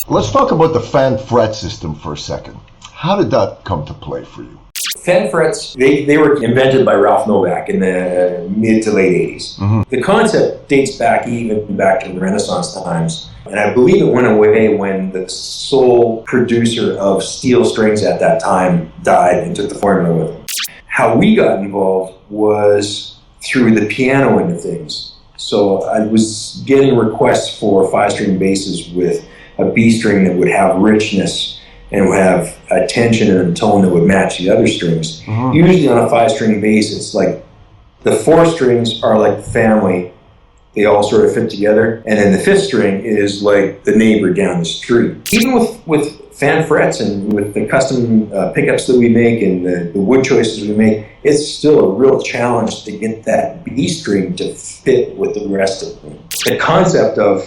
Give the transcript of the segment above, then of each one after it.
Let's talk about the fan fret system for a second. How did that come to play for you? Fan frets, they were invented by Ralph Novak in the mid to late 80s. Mm-hmm. The concept dates back even back to the Renaissance times. And I believe it went away when the sole producer of steel strings at that time died and took the formula with him. How we got involved was through the piano end of things. So I was getting requests for 5-string basses with a B string that would have richness and would have a tension and a tone that would match the other strings. Mm-hmm. Usually on a 5-string bass, it's like the 4 strings are like family. They all sort of fit together. And then the 5th string is like the neighbor down the street. Even with fan frets and with the custom pickups that we make and the wood choices we make, it's still a real challenge to get that B string to fit with the rest of them. The concept of,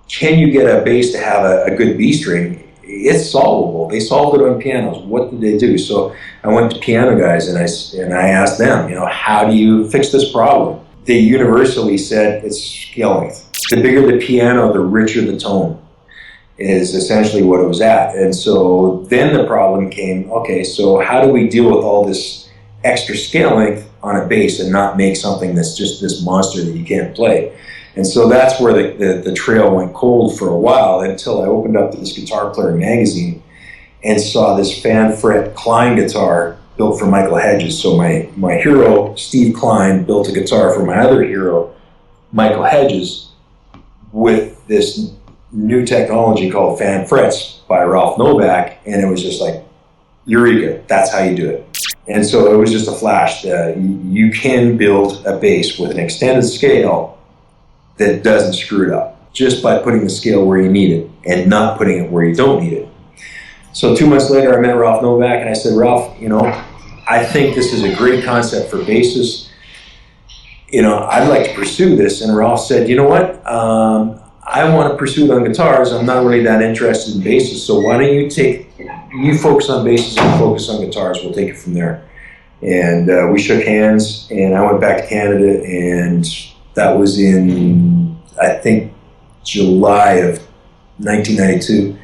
can you get a bass to have a good B string? It's solvable. They solved it on pianos. What did they do? So I went to piano guys and I asked them, how do you fix this problem? They universally said it's scale length. The bigger the piano, the richer the tone is essentially what it was at. And so then the problem came, okay, so how do we deal with all this extra scale length on a bass and not make something that's just this monster that you can't play? And so that's where the trail went cold for a while until I opened up this Guitar Player magazine and saw this fan fret Klein guitar built for Michael Hedges. So my hero, Steve Klein, built a guitar for my other hero, Michael Hedges, with this new technology called fan frets by Ralph Novak. And it was just like, eureka, that's how you do it. And so it was just a flash. You can build a bass with an extended scale that doesn't screw it up, just by putting the scale where you need it and not putting it where you don't need it. So 2 months later, I met Ralph Novak and I said, Ralph, I think this is a great concept for basses. I'd like to pursue this. And Ralph said, you know what? I want to pursue it on guitars. I'm not really that interested in basses. So why don't you focus on basses and focus on guitars. We'll take it from there. And we shook hands and I went back to Canada, and that was in, I think, July of 1992.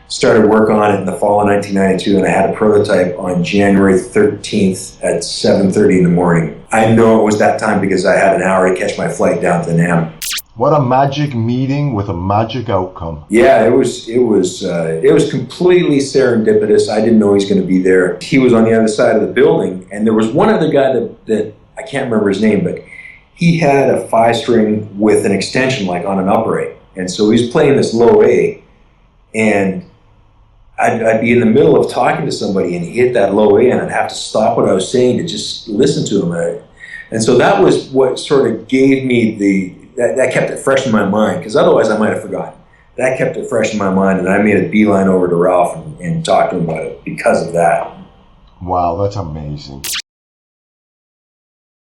Started work on it in the fall of 1992, and I had a prototype on January 13th at 7:30 in the morning. I know it was that time because I had an hour to catch my flight down to NAM. What a magic meeting with a magic outcome. Yeah, it was completely serendipitous. I didn't know he was going to be there. He was on the other side of the building, and there was one other guy that I can't remember his name, but he had a 5-string with an extension like on an upright. And so he was playing this low A, and I'd be in the middle of talking to somebody and he hit that low A and I'd have to stop what I was saying to just listen to him. And so that was what sort of gave me that kept it fresh in my mind, because otherwise I might have forgotten. That kept it fresh in my mind, and I made a beeline over to Ralph and talked to him about it because of that. Wow, that's amazing.